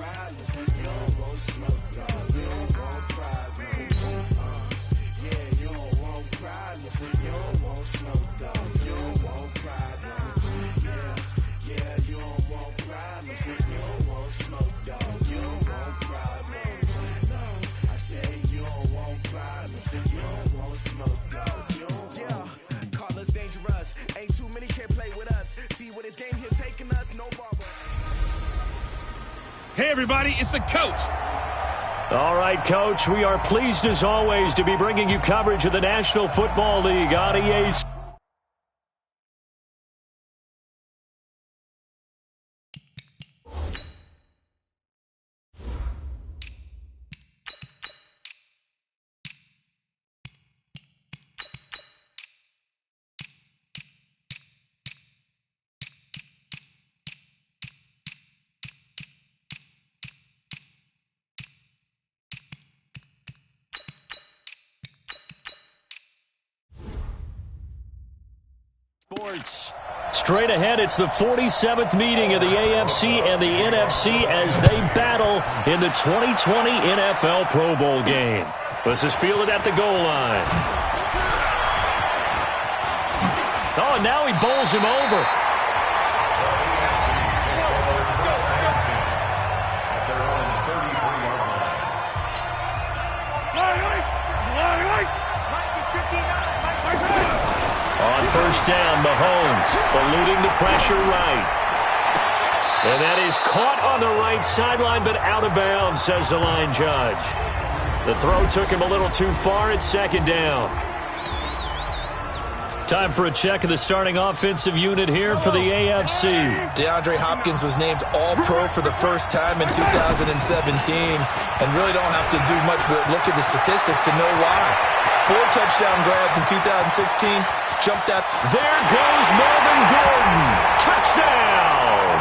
problems. You don't want smoke, dog. You don't want problems. Yeah, you don't want problems. You don't want smoke, dog. You don't want problems. Yeah, you don't want problems. You don't want smoke, dog. You don't want problems. No, I say you don't want problems. You don't want smoke, dog. You don't want. Call us dangerous. Ain't too many can play with us. See what this game here taking us. No ball. Hey, everybody, it's the coach. All right, Coach, we are pleased as always to be bringing you coverage of the National Football League on EA. Sports. Straight ahead, it's the 47th meeting of the AFC and the NFC as they battle in the 2020 NFL Pro Bowl game. This is fielded at the goal line. Oh, and now he bowls him over. On first down, Mahomes eluding the pressure right. And that is caught on the right sideline, but out of bounds, says the line judge. The throw took him a little too far at second down. Time for a check of the starting offensive unit here for the AFC. DeAndre Hopkins was named All-Pro for the first time in 2017, and really don't have to do much but look at the statistics to know why. 4 touchdown grabs in 2016. Jumped out. There goes Melvin Gordon. Touchdown.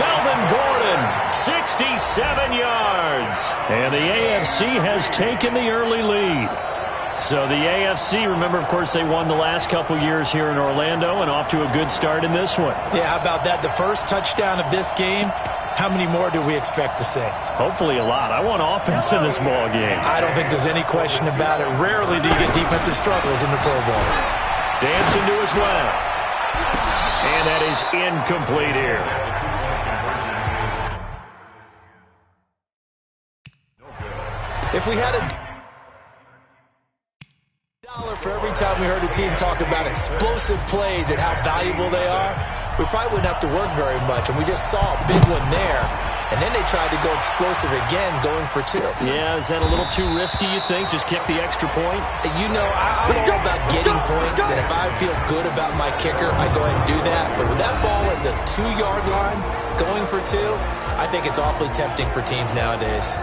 Melvin Gordon, 67 yards. And the AFC has taken the early lead. So the AFC, remember, of course, they won the last couple years here in Orlando and off to a good start in this one. Yeah, how about that? The first touchdown of this game. How many more do we expect to see? Hopefully a lot. I want offense in this ball game. I don't think there's any question about it. Rarely do you get defensive struggles in the Pro Bowl. Dancing to his left. And that is incomplete here. If we had $1 for every time we heard a team talk about explosive plays and how valuable they are, we probably wouldn't have to work very much. And we just saw a big one there. And then they tried to go explosive again, going for 2. Yeah, is that a little too risky, you think? Just kick the extra point? You know, I'm all about getting points, and if I feel good about my kicker, I go ahead and do that. But with that ball at the 2-yard line, going for 2, I think it's awfully tempting for teams nowadays.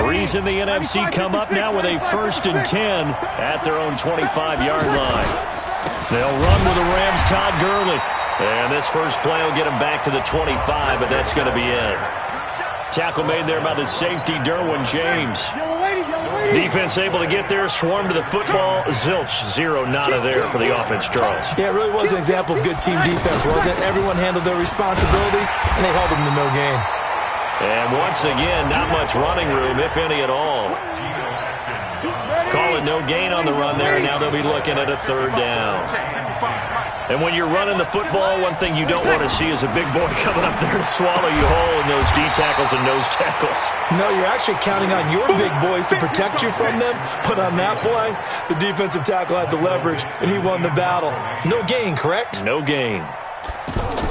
Breeze in the NFC come up now with a 1st and 10 at their own 25-yard line. They'll run with the Rams' Todd Gurley. And this first play will get him back to the 25, but that's going to be it. Tackle made there by the safety, Derwin James. Defense able to get there, swarm to the football. Zilch, 0, nada there for the offense, Charles. Yeah, it really was an example of good team defense, wasn't it? Everyone handled their responsibilities, and they held them to no gain. And once again, not much running room, if any at all. Call it no gain on the run there, and now they'll be looking at a 3rd down. And when you're running the football, one thing you don't want to see is a big boy coming up there to swallow you whole in those D tackles and nose tackles. No, you're actually counting on your big boys to protect you from them. But on that play, the defensive tackle had the leverage, and he won the battle. No gain, correct? No gain.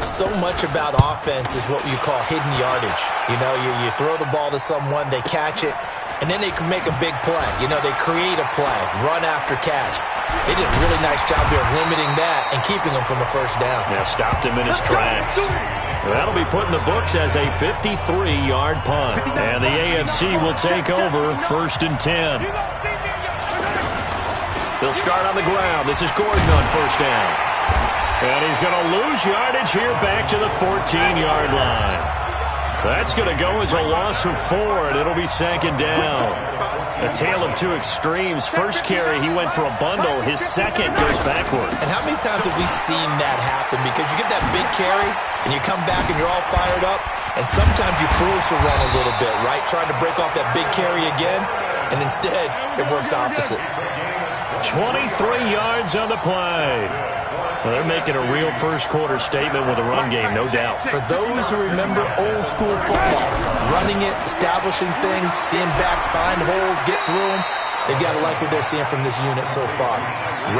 So much about offense is what you call hidden yardage. You know, you throw the ball to someone, they catch it, and then they can make a big play. You know, they create a play, run after catch. They did a really nice job here of limiting that and keeping him from a 1st down. Yeah, stopped him in his tracks. That'll be put in the books as a 53-yard punt. And the AFC will take over 1st and 10. They'll start on the ground. This is Gordon on 1st down. And he's going to lose yardage here back to the 14-yard line. That's going to go as a loss of 4, and it'll be 2nd down. A tale of two extremes. First carry, he went for a bundle. His second goes backward. And how many times have we seen that happen? Because you get that big carry, and you come back and you're all fired up, and sometimes you force a run a little bit, right? Trying to break off that big carry again, and instead it works opposite. 23 yards on the play. Well, they're making a real first-quarter statement with a run game, no doubt. For those who remember old-school football, running it, establishing things, seeing backs find holes, get through them, they've got to like what they're seeing from this unit so far.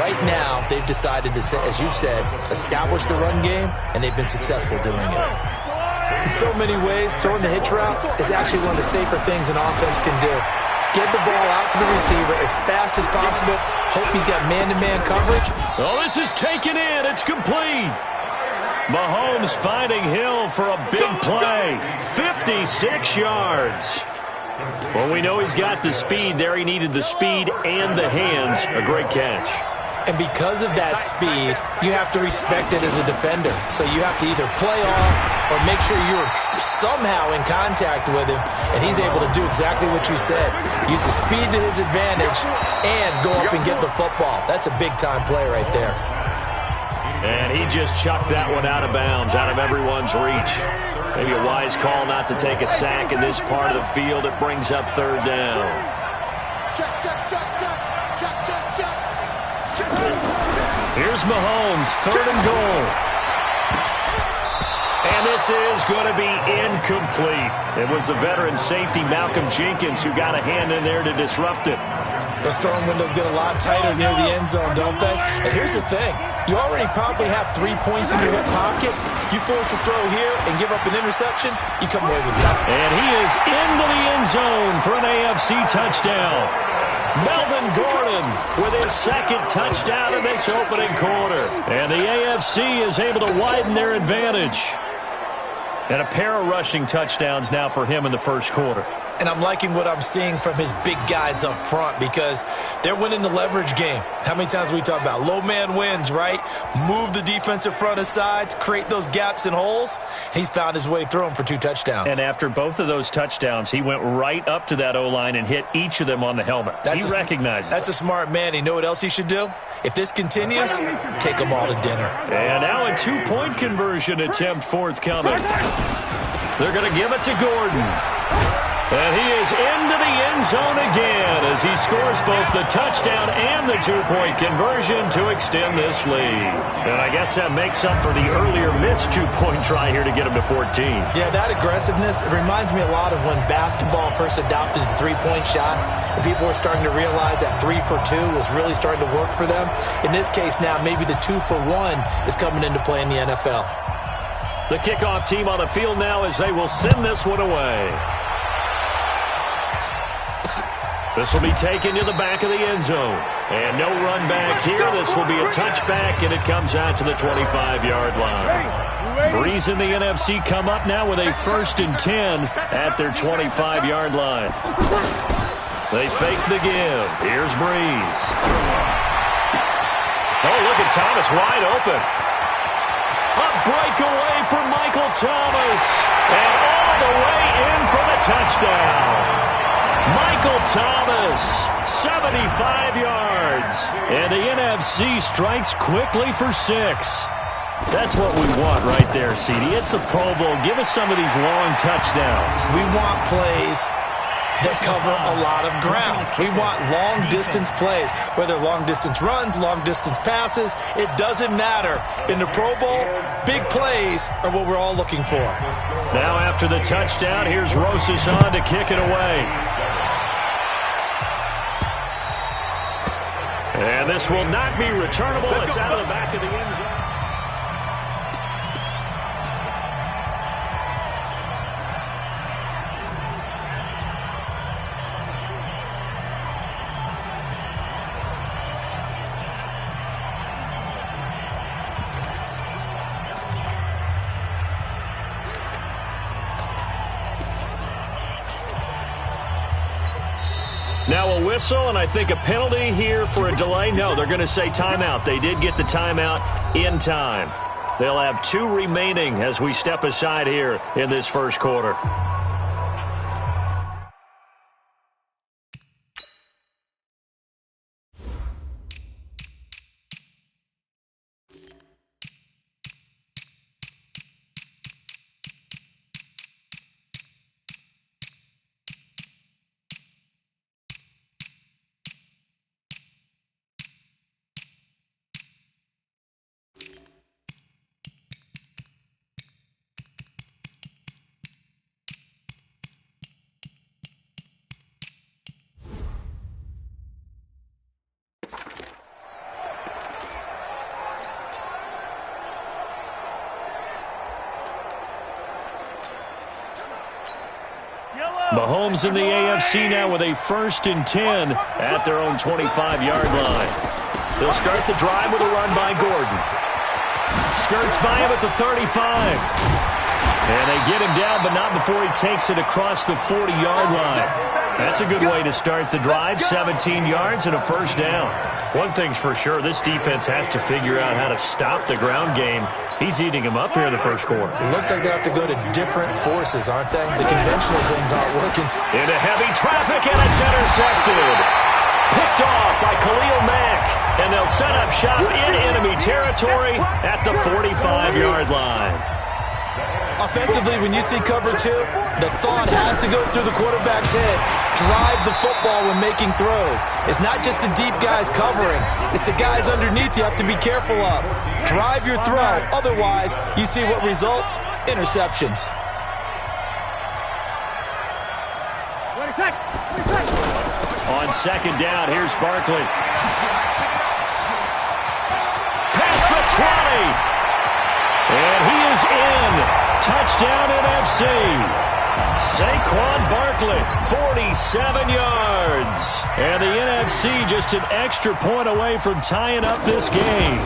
Right now, they've decided to, as you said, establish the run game, and they've been successful doing it. In so many ways, throwing the hitch route is actually one of the safer things an offense can do. Get the ball out to the receiver as fast as possible. Hope he's got man-to-man coverage. Oh, this is taken in. It's complete. Mahomes finding Hill for a big play. 56 yards. Well, we know he's got the speed there. He needed the speed and the hands. A great catch. And because of that speed, you have to respect it as a defender. So you have to either play off or make sure you're somehow in contact with him, and he's able to do exactly what you said. Use the speed to his advantage and go up and get the football. That's a big-time play right there. And he just chucked that one out of bounds, out of everyone's reach. Maybe a wise call not to take a sack in this part of the field. It brings up 3rd down. Here's Mahomes, 3rd and goal. And this is going to be incomplete. It was the veteran safety, Malcolm Jenkins, who got a hand in there to disrupt it. Those throwing windows get a lot tighter near the end zone, don't they? And here's the thing. You already probably have 3 points in your hip pocket. You force a throw here and give up an interception, you come away with that. And he is into the end zone for an AFC touchdown. Melvin Gordon with his 2nd touchdown in this opening quarter. And the AFC is able to widen their advantage. And a pair of rushing touchdowns now for him in the first quarter. And I'm liking what I'm seeing from his big guys up front because they're winning the leverage game. How many times we talk about low man wins, right? Move the defensive front aside, create those gaps and holes. He's found his way through them for 2 touchdowns. And after both of those touchdowns, he went right up to that O-line and hit each of them on the helmet. He recognizes That's a smart man. You know what else he should do? If this continues, take them all to dinner. And now a 2-point conversion attempt forthcoming. They're going to give it to Gordon. And he is into the end zone again as he scores both the touchdown and the 2-point conversion to extend this lead. And I guess that makes up for the earlier missed 2-point try here to get him to 14. Yeah, that aggressiveness, it reminds me a lot of when basketball first adopted the 3-point shot. And people were starting to realize that 3 for 2 was really starting to work for them. In this case now, maybe the 2 for 1 is coming into play in the NFL. The kickoff team on the field now as they will send this one away. This will be taken to the back of the end zone. And no run back here. This will be a touchback, and it comes out to the 25-yard line. Breeze and the NFC come up now with a 1st and 10 at their 25-yard line. They fake the give. Here's Breeze. Oh, look at Thomas wide open. A breakaway for Michael Thomas. And all the way in for the touchdown. Michael Thomas, 75 yards. And the NFC strikes quickly for 6. That's what we want right there, CD. It's a Pro Bowl. Give us some of these long touchdowns. We want plays that cover a lot of ground. We want long-distance plays, whether long-distance runs, long-distance passes. It doesn't matter. In the Pro Bowl, big plays are what we're all looking for. Now after the touchdown, here's Rosas on to kick it away. And this will not be returnable. It's out of the back of the end zone. Now a whistle, and I think a penalty here for a delay. No, they're going to say timeout. They did get the timeout in time. They'll have 2 remaining as we step aside here in this first quarter. Mahomes in the AFC now with a 1st and 10 at their own 25-yard line. They'll start the drive with a run by Gordon. Skirts by him at the 35. And they get him down, but not before he takes it across the 40-yard line. That's a good way to start the drive, 17 yards and a 1st down. One thing's for sure, this defense has to figure out how to stop the ground game. He's eating him up here in the first quarter. It looks like they have to go to different forces, aren't they? The conventional things aren't working. Into heavy traffic, and it's intercepted. Picked off by Khalil Mack. And they'll set up shop in enemy territory at the 45-yard line. Offensively, when you see cover 2, the thought has to go through the quarterback's head. Drive the football when making throws. It's not just the deep guys covering. It's the guys underneath you have to be careful of. Drive your throw. Otherwise, you see what results? Interceptions. On 2nd down, here's Barkley. Past the 20. And he is in. Touchdown NFC. Saquon Barkley, 47 yards. And the NFC just an extra point away from tying up this game.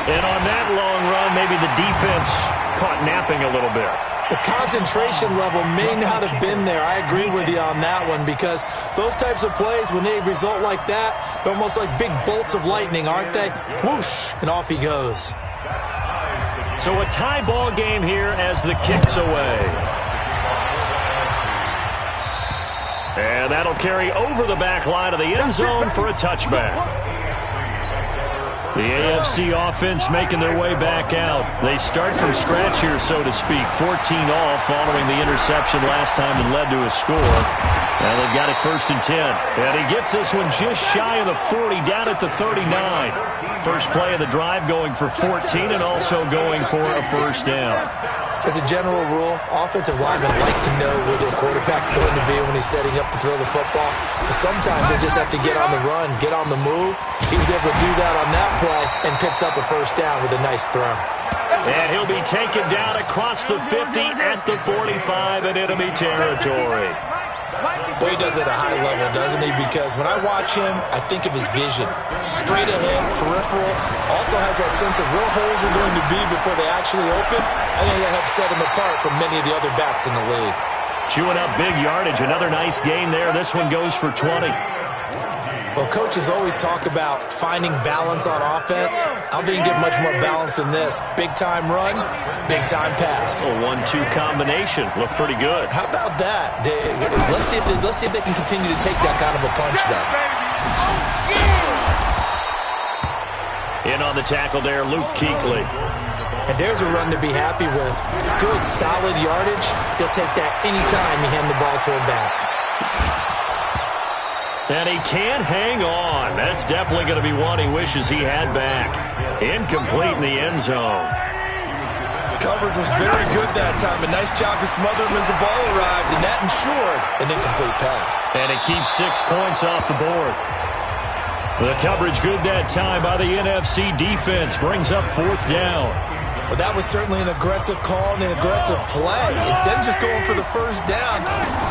And on that long run, maybe the defense caught napping a little bit. The concentration level may not have been there. I agree with you on that one because those types of plays, when they result like that, they're almost like big bolts of lightning, aren't they? Whoosh, and off he goes. So a tie ball game here as the kick's away. And that'll carry over the back line of the end zone for a touchback. The AFC offense making their way back out. They start from scratch here, so to speak. 14 all following the interception last time that led to a score. And they've got it 1st and 10. And he gets this one just shy of the 40, down at the 39. First play of the drive going for 14 and also going for a 1st down. As a general rule, offensive linemen like to know where their quarterback's going to be when he's setting up to throw the football. But sometimes they just have to get on the run, get on the move. He was able to do that on that play and picks up a 1st down with a nice throw. And he'll be taken down across the 50 at the 45 in enemy territory. Well, he does it at a high level, doesn't he? Because when I watch him, I think of his vision. Straight ahead, peripheral. Also has that sense of where holes are going to be before they actually open. I think that helps set him apart from many of the other backs in the league. Chewing up big yardage. Another nice gain there. This one goes for 20. Well, coaches always talk about finding balance on offense. I don't think you get much more balance than this. Big-time run, big-time pass. A 1-2 combination. Looked pretty good. How about that? Let's see if they can continue to take that kind of a punch, though. In on the tackle there, Luke Kuechly. And there's a run to be happy with. Good, solid yardage. He'll take that anytime you hand the ball to him back. And he can't hang on. That's definitely going to be one he wishes he had back. Incomplete in the end zone. Coverage was very good that time. A nice job to smother him as the ball arrived, and that ensured an incomplete pass. And it keeps 6 points off the board. The coverage good that time by the NFC defense brings up 4th down. Well, that was certainly an aggressive call and an aggressive play. Instead of just going for the 1st down,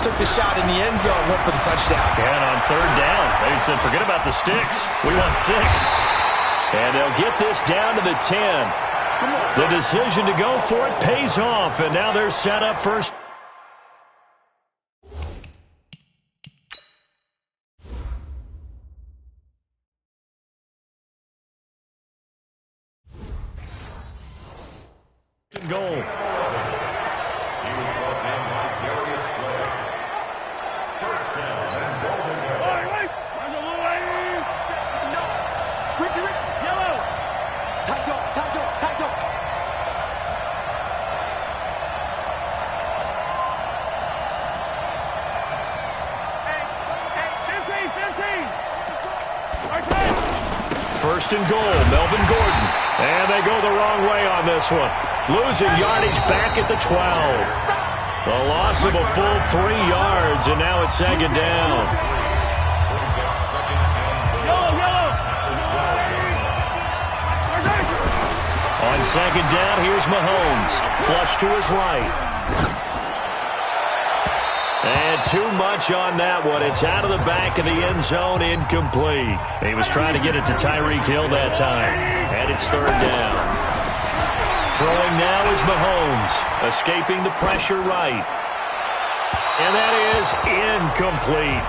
took the shot in the end zone, went for the touchdown. And on 3rd down, they said, forget about the sticks. We want 6. And they'll get this down to the 10. The decision to go for it pays off, and now they're set up first. first and goal. Melvin Gordon. And they go the wrong way on this one. Losing yardage back at the 12. A loss of a full 3 yards, and now it's second down. On second down, here's Mahomes. Flush to his right. And too much on that one. It's out of the back of the end zone, incomplete. He was trying to get it to Tyreek Hill that time. And it's third down. Throwing now is Mahomes. Escaping the pressure right. And that is incomplete.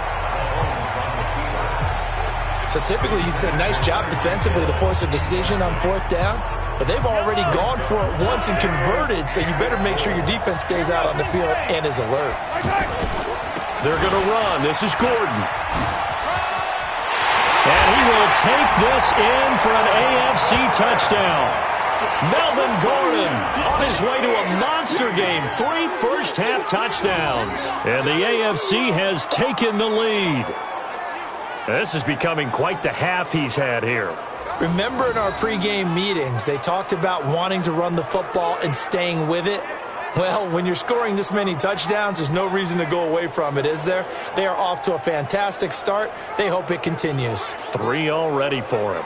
So typically you'd say nice job defensively to force a decision on fourth down. But they've already gone for it once and converted, so you better make sure your defense stays out on the field and is alert. They're going to run. This is Gordon. And he will take this in for an AFC touchdown. Melvin Gordon on his way to a monster game. 3 first-half touchdowns. And the AFC has taken the lead. This is becoming quite the half he's had here. Remember in our pregame meetings, they talked about wanting to run the football and staying with it? Well, when you're scoring this many touchdowns, there's no reason to go away from it, is there? They are off to a fantastic start. They hope it continues. 3 already for him.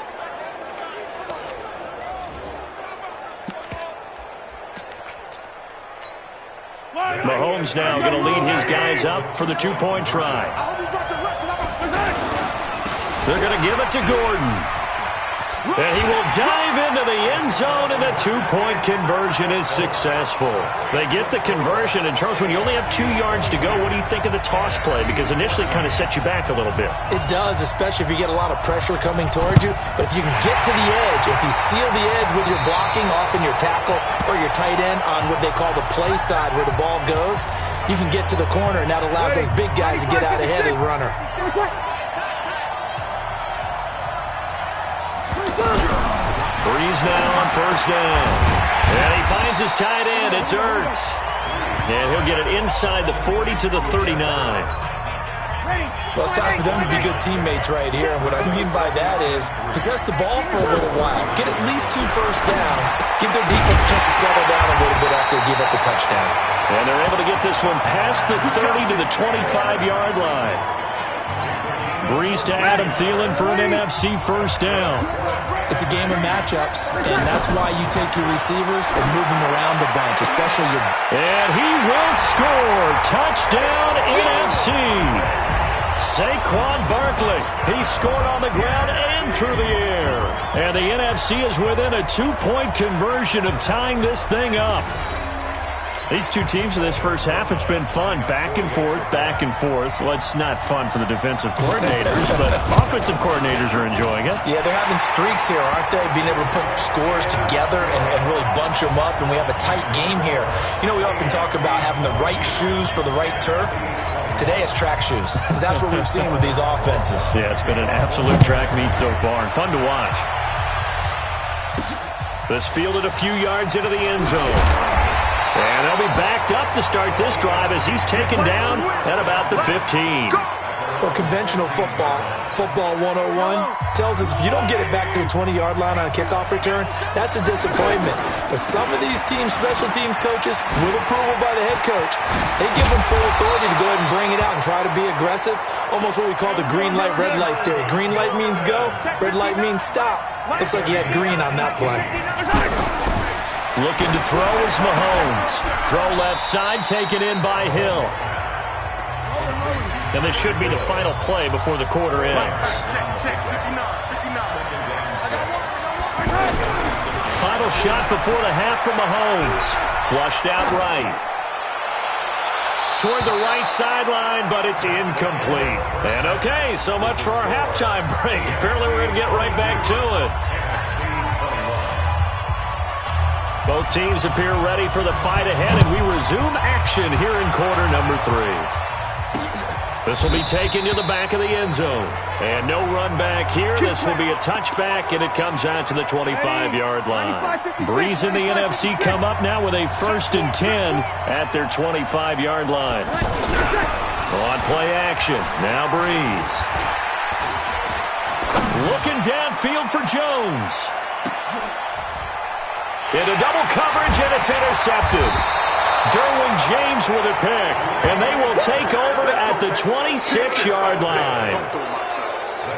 Mahomes now going to lead his guys up for the 2-point try. They're going to give it to Gordon. And he will dive into the end zone, and a 2-point conversion is successful. They get the conversion, and Charles, when you only have 2 yards to go, what do you think of the toss play? Because initially it kind of sets you back a little bit. It does, especially if you get a lot of pressure coming towards you. But if you can get to the edge, if you seal the edge with your blocking, often your tackle or your tight end on what they call the play side where the ball goes, you can get to the corner, and that allows those big guys to get out ahead of the runner. Breeze now on first down. And he finds his tight end. It's Ertz. And he'll get it inside the 40 to the 39. Well, it's time for them to be good teammates right here. And what I mean by that is possess the ball for a little while. Get at least 2 first downs. Give their defense a chance to settle down a little bit after they give up a touchdown. And they're able to get this one past the 30 to the 25-yard line. Breeze to Adam Thielen for an NFC first down. It's a game of matchups, and that's why you take your receivers and move them around a bunch, especially your... And he will score. Touchdown, NFC. Saquon Barkley. He scored on the ground and through the air. And the NFC is within a 2-point conversion of tying this thing up. These two teams in this first half, it's been fun. Back and forth, back and forth. Well, it's not fun for the defensive coordinators, but offensive coordinators are enjoying it. Yeah, they're having streaks here, aren't they? Being able to put scores together and really bunch them up, and we have a tight game here. You know, we often talk about having the right shoes for the right turf. Today it's track shoes. That's what we've seen with these offenses. Yeah, it's been an absolute track meet so far, and fun to watch. This fielded a few yards into the end zone. And they'll be backed up to start this drive as he's taken down at about the 15. Well, conventional football 101, tells us if you don't get it back to the 20-yard line on a kickoff return, that's a disappointment. But some of these teams, special teams coaches, with approval by the head coach, they give them full authority to go ahead and bring it out and try to be aggressive. Almost what we call the green light, red light theory. Green light means go, red light means stop. Looks like he had green on that play. Looking to throw is Mahomes. Throw left side, taken in by Hill. And this should be the final play before the quarter ends. Final shot before the half from Mahomes. Flushed out right. Toward the right sideline, but it's incomplete. And okay, so much for our halftime break. Apparently we're going to get right back to it. Both teams appear ready for the fight ahead, and we resume action here in quarter number 3. This will be taken to the back of the end zone. And no run back here. This will be a touchback, and it comes out to the 25-yard line. Breeze and the NFC come up now with a 1st and 10 at their 25-yard line. On play action, now Breeze. Looking downfield for Jones. Into double coverage, and it's intercepted. Derwin James with a pick, and they will take over at the 26-yard line.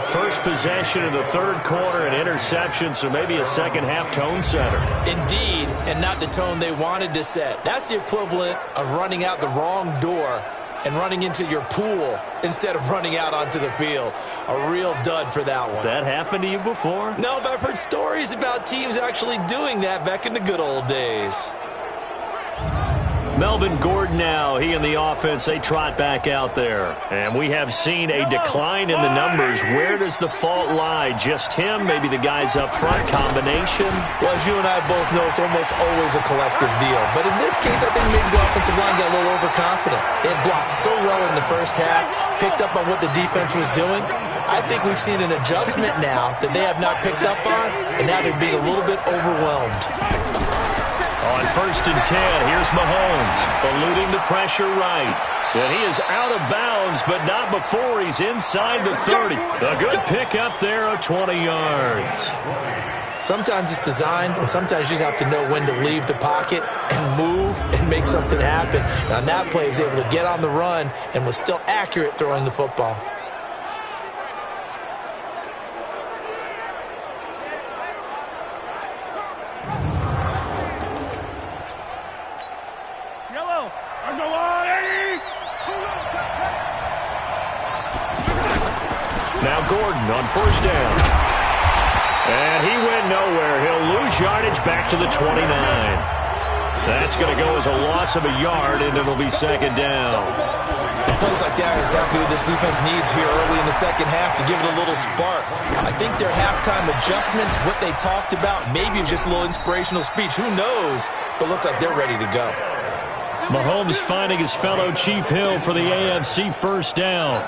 First possession of the third quarter, an interception, so maybe a second-half tone setter. Indeed, and not the tone they wanted to set. That's the equivalent of running out the wrong door and running into your pool instead of running out onto the field. A real dud for that one. Has that happened to you before? No, but I've heard stories about teams actually doing that back in the good old days. Melvin Gordon now, he and the offense, they trot back out there. And we have seen a decline in the numbers. Where does the fault lie? Just him? Maybe the guys up front? Combination? Well, as you and I both know, it's almost always a collective deal. But in this case, I think maybe the offensive line got a little overconfident. They had blocked so well in the first half, picked up on what the defense was doing. I think we've seen an adjustment now that they have not picked up on, and now they're being a little bit overwhelmed. On 1st and 10, here's Mahomes, eluding the pressure right. And he is out of bounds, but not before he's inside the 30. A good pickup there of 20 yards. Sometimes it's designed, and sometimes you just have to know when to leave the pocket and move and make something happen. Now, on that play, he was able to get on the run and was still accurate throwing the football. Now Gordon on 1st down. And he went nowhere. He'll lose yardage back to the 29. That's going to go as a loss of a yard, and it'll be 2nd down. And plays like that are exactly what this defense needs here early in the second half to give it a little spark. I think their halftime adjustments, what they talked about, maybe it was just a little inspirational speech. Who knows? But looks like they're ready to go. Mahomes finding his fellow Chief Hill for the AFC first down.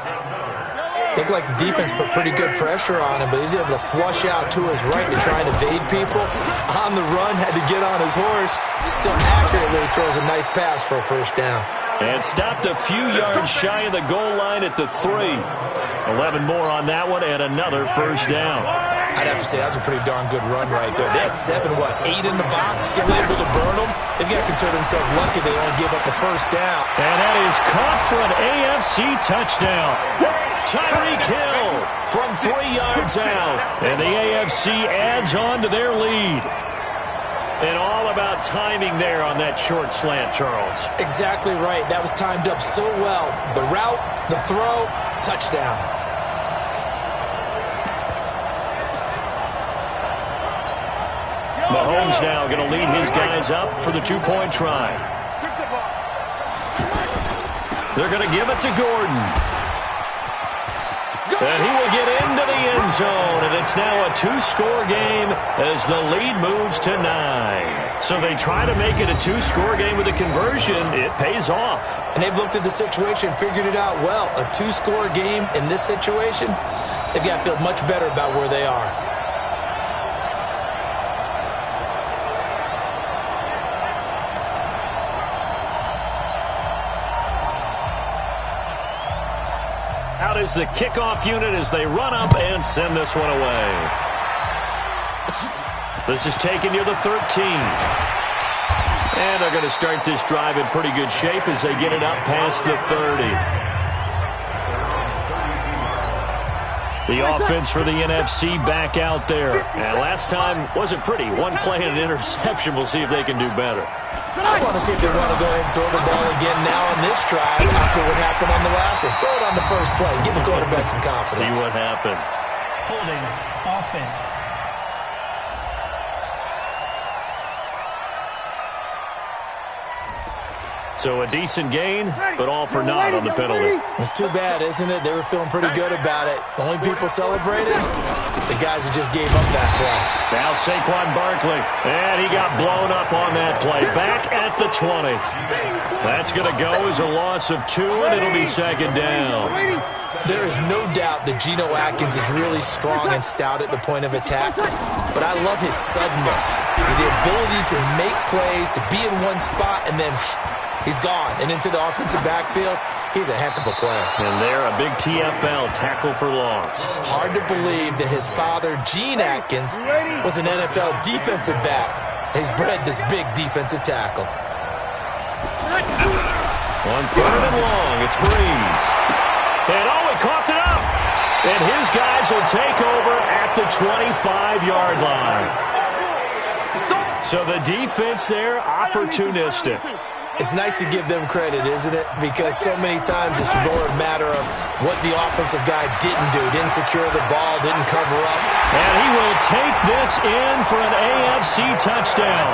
Looked like the defense put pretty good pressure on him, but he's able to flush out to his right to try and evade people. On the run, had to get on his horse. Still accurately throws a nice pass for a first down. And stopped a few yards shy of the goal line at the 3. 11 more on that one, and another first down. I'd have to say that's a pretty darn good run right there. They had 8 in the box, still able to burn them. They've got to consider themselves lucky they only give up a first down. And that is caught for an AFC touchdown. Tyreek Hill from 3 yards out. And the AFC adds on to their lead. And all about timing there on that short slant, Charles. Exactly right. That was timed up so well. The route, the throw, touchdown. Mahomes now going to lead his guys up for the 2-point try. They're going to give it to Gordon. And he will get into the end zone, and it's now a 2-score game as the lead moves to 9. So they try to make it a 2-score game with a conversion. It pays off. And they've looked at the situation, figured it out well. A 2-score game in this situation, they've got to feel much better about where they are. Out is the kickoff unit as they run up and send this one away. This is taken near the 13. And they're going to start this drive in pretty good shape as they get it up past the 30. The offense for the NFC back out there. And last time wasn't pretty. One play and an interception. We'll see if they can do better. I want to see if they want to go ahead and throw the ball again now on this drive after what happened on the last one. Throw it on the first play. Give the quarterback some confidence. See what happens. Holding offense. So a decent gain, but all for naught on the penalty. It's too bad, isn't it? They were feeling pretty good about it. The only people celebrating, the guys who just gave up that play. Now Saquon Barkley, and he got blown up on that play. Back at the 20. That's going to go as a loss of 2, and it'll be 2nd down. There is no doubt that Geno Atkins is really strong and stout at the point of attack, but I love his suddenness, the ability to make plays, to be in one spot, and then he's gone and into the offensive backfield. He's a heck of a player. And there, a big TFL, tackle for loss. Hard to believe that his father, Gene Atkins, was an NFL defensive back. He's bred this big defensive tackle. On 3rd and long, it's Breeze. And he coughed it up. And his guys will take over at the 25-yard line. So the defense there, opportunistic. It's nice to give them credit, isn't it? Because so many times it's more a matter of what the offensive guy didn't do. Didn't secure the ball, didn't cover up. And he will take this in for an AFC touchdown.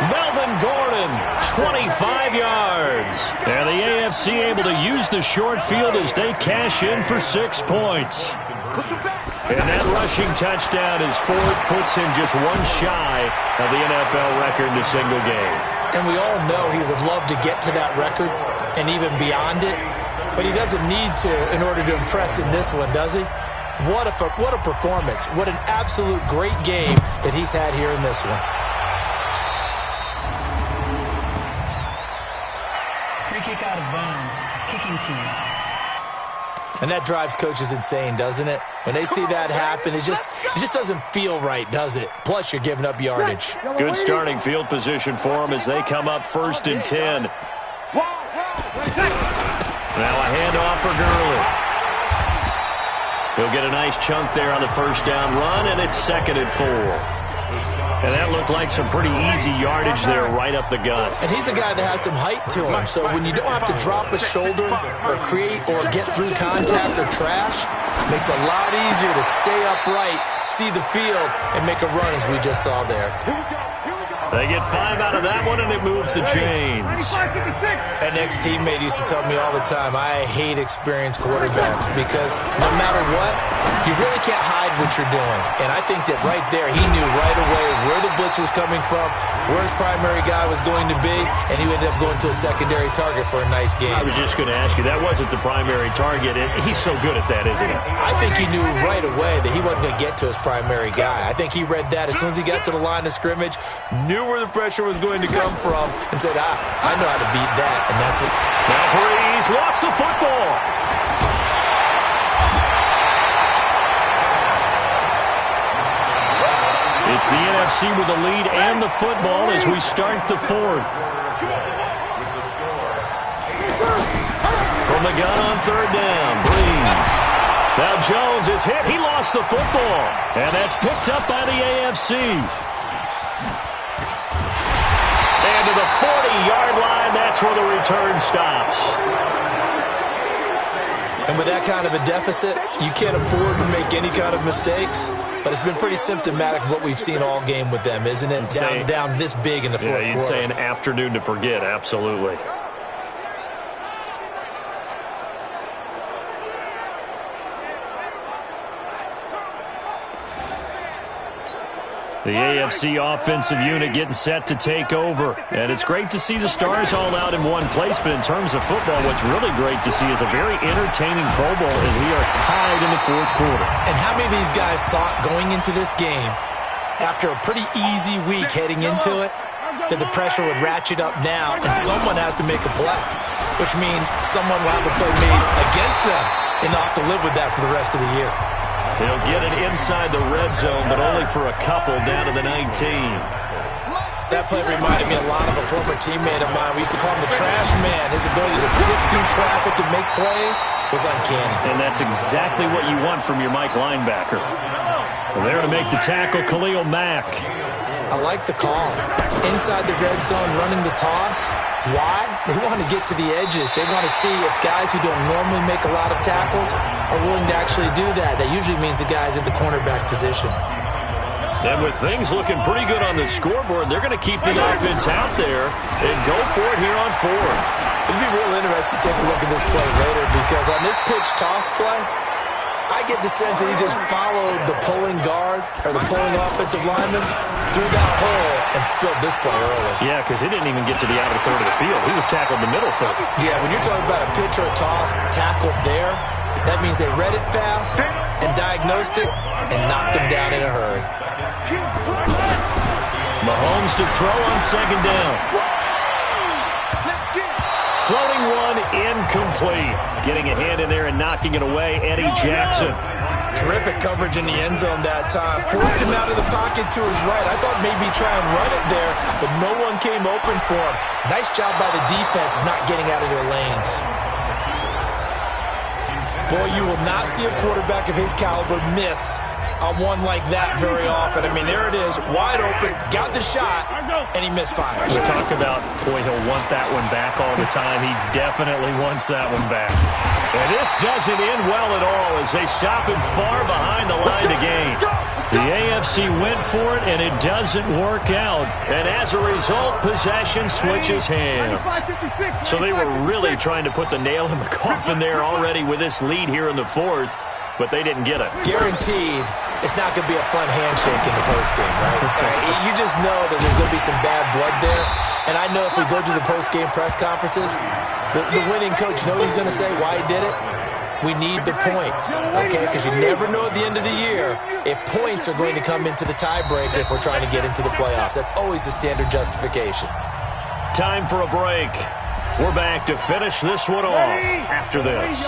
Melvin Gordon, 25 yards. And the AFC able to use the short field as they cash in for 6 points. And that rushing touchdown is 4, puts him just one shy of the NFL record in a single game. And we all know he would love to get to that record and even beyond it, but he doesn't need to in order to impress in this one, does he? What a performance. What an absolute great game that he's had here in this one. Free kick out of bounds. Kicking team. And that drives coaches insane, doesn't it? When they see that happen, it just doesn't feel right, does it? Plus, you're giving up yardage. Good starting field position for them as they come up 1st and 10. Now a handoff for Gurley. He'll get a nice chunk there on the 1st down run, and it's 2nd and 4. And that looked like some pretty easy yardage there right up the gut. And he's a guy that has some height to him. So when you don't have to drop a shoulder or create or get through contact or trash, it makes it a lot easier to stay upright, see the field, and make a run as we just saw there. They get 5 out of that one, and it moves the chains. An ex-teammate used to tell me all the time, I hate experienced quarterbacks because no matter what, you really can't hide what you're doing. And I think that right there, he knew right away where the blitz was coming from, where his primary guy was going to be, and he ended up going to a secondary target for a nice game. I was just going to ask you, that wasn't the primary target. He's so good at that, isn't he? I think he knew right away that he wasn't going to get to his primary guy. I think he read that as soon as he got to the line of scrimmage, knew where the pressure was going to come from, and said, I know how to beat that. And that's what... Now Breeze lost the football. It's the NFC with the lead and the football as we start the 4th. From the gun on 3rd down, Breeze. Now Jones is hit. He lost the football. And that's picked up by the AFC. And to the 40-yard line, that's where the return stops. And with that kind of a deficit, you can't afford to make any kind of mistakes. But it's been pretty symptomatic of what we've seen all game with them, isn't it? Down this big in the fourth quarter. Yeah, you'd say an afternoon to forget, absolutely. The AFC offensive unit getting set to take over. And it's great to see the stars all out in one place, but in terms of football, what's really great to see is a very entertaining Pro Bowl as we are tied in the 4th quarter. And how many of these guys thought going into this game, after a pretty easy week heading into it, that the pressure would ratchet up now and someone has to make a play, which means someone will have a play made against them and not have to live with that for the rest of the year. They'll get it inside the red zone, but only for a couple down to the 19. That play reminded me a lot of a former teammate of mine. We used to call him the trash man. His ability to sit through traffic and make plays was uncanny. And that's exactly what you want from your Mike linebacker. There to make the tackle, Khalil Mack. I like the call. Inside the red zone, running the toss. Why? They want to get to the edges. They want to see if guys who don't normally make a lot of tackles are willing to actually do that. That usually means the guys at the cornerback position. And with things looking pretty good on the scoreboard, they're going to keep the offense out there and go for it here on 4th. It'd be real interesting to take a look at this play later because on this pitch toss play, I get the sense that he just followed the pulling guard or the pulling offensive lineman through that hole and spilled this play early. Yeah, because he didn't even get to the outer third of the field. He was tackled in the middle third. Yeah, when you're talking about a pitch or a toss tackled there, that means they read it fast and diagnosed it and knocked him down in a hurry. Mahomes to throw on 2nd down. Floating one, incomplete. Getting a hand in there and knocking it away, Eddie Jackson. Terrific coverage in the end zone that time. Forced him out of the pocket to his right. I thought maybe try and run it there, but no one came open for him. Nice job by the defense of not getting out of their lanes. Boy, you will not see a quarterback of his caliber miss on one like that very often. I mean, there it is, wide open, got the shot, and he misfires. We talk about, boy, he'll want that one back all the time. He definitely wants that one back. And this doesn't end well at all as they stop him far behind the line to gain. The AFC went for it, and it doesn't work out. And as a result, possession switches hands. So they were really trying to put the nail in the coffin there already with this lead here in the fourth, but they didn't get it. Guaranteed, it's not going to be a fun handshake in the postgame, right? You just know that there's going to be some bad blood there. And I know if we go to the postgame press conferences, the winning coach, you know what he's going to say, why he did it? We need the points, okay? Because you never know at the end of the year if points are going to come into the tiebreaker if we're trying to get into the playoffs. That's always the standard justification. Time for a break. We're back to finish this one off after this.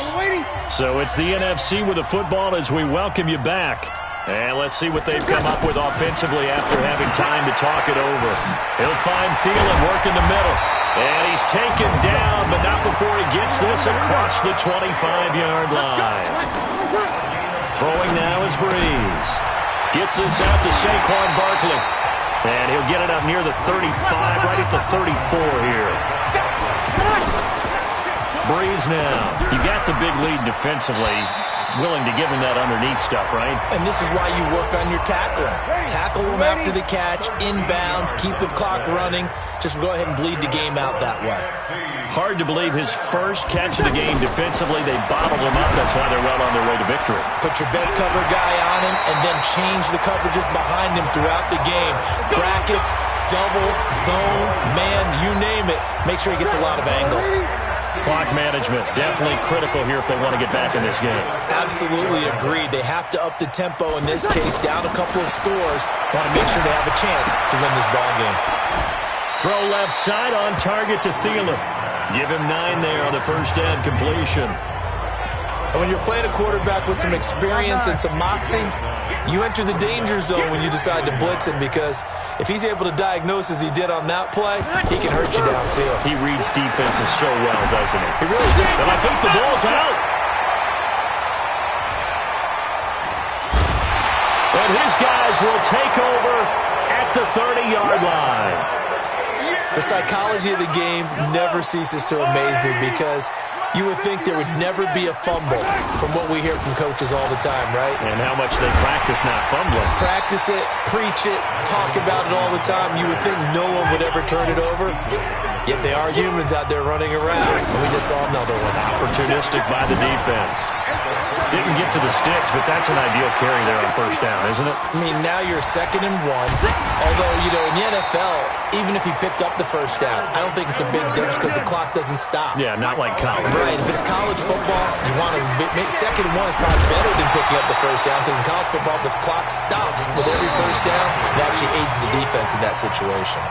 So it's the NFC with the football as we welcome you back. And let's see what they've come up with offensively after having time to talk it over. He'll find Thielen working the middle. And he's taken down, but not before he gets this across the 25-yard line. Throwing now is Breeze. Gets this out to Saquon Barkley. And he'll get it up near the 35, right at the 34 here. Breeze now. You got the big lead defensively. Willing to give him that underneath stuff, right? And this is why you work on your tackling. Tackle him after the catch, inbounds, keep the clock running. Just go ahead and bleed the game out that way. Hard to believe his first catch of the game defensively. They bottled him up. That's why they're well on their way to victory. Put your best cover guy on him and then change the coverages behind him throughout the game. Brackets, double, zone, man, you name it. Make sure he gets a lot of angles. Clock management, definitely critical here if they want to get back in this game. Absolutely agreed. They have to up the tempo in this case, down a couple of scores. Want to make sure they have a chance to win this ball game. Throw left side on target to Thielen. Give him 9 there on the first down completion. And when you're playing a quarterback with some experience and some moxie, you enter the danger zone when you decide to blitz him, because if he's able to diagnose as he did on that play, he can hurt you downfield. He reads defenses so well, doesn't he? He really did. And I think the ball's out. And his guys will take over at the 30-yard line. The psychology of the game never ceases to amaze me, because you would think there would never be a fumble from what we hear from coaches all the time, right? And how much they practice not fumbling. Practice it, preach it, talk about it all the time. You would think no one would ever turn it over. Yet they are humans out there running around. And we just saw another one. Opportunistic by the defense. Didn't get to the sticks, but that's an ideal carry there on first down, isn't it? I mean, now you're 2nd and 1. Although, you know, in the NFL, even if he picked up the first down, I don't think it's a big difference because the clock doesn't stop. Yeah, not like college. Right. If it's college football, you want to make 2nd and 1 is probably better than picking up the first down, because in college football, the clock stops with every first down. It actually aids the defense in that situation.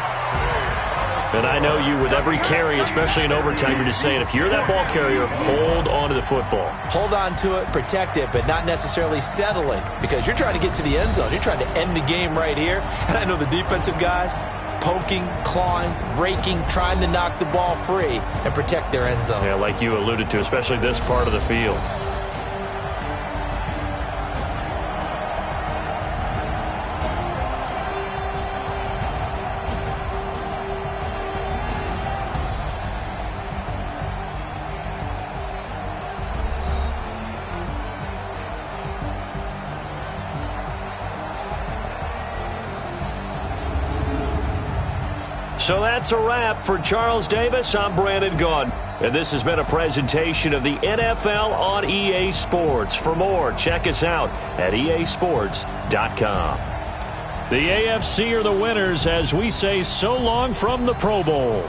And I know you, with every carry, especially in overtime, you're just saying, if you're that ball carrier, hold on to the football. Hold on to it, protect it, but not necessarily settling, because you're trying to get to the end zone. You're trying to end the game right here. And I know the defensive guys, poking, clawing, raking, trying to knock the ball free and protect their end zone. Yeah, like you alluded to, especially this part of the field. So that's a wrap for Charles Davis. I'm Brandon Gaudin. And this has been a presentation of the NFL on EA Sports. For more, check us out at easports.com. The AFC are the winners as we say so long from the Pro Bowl.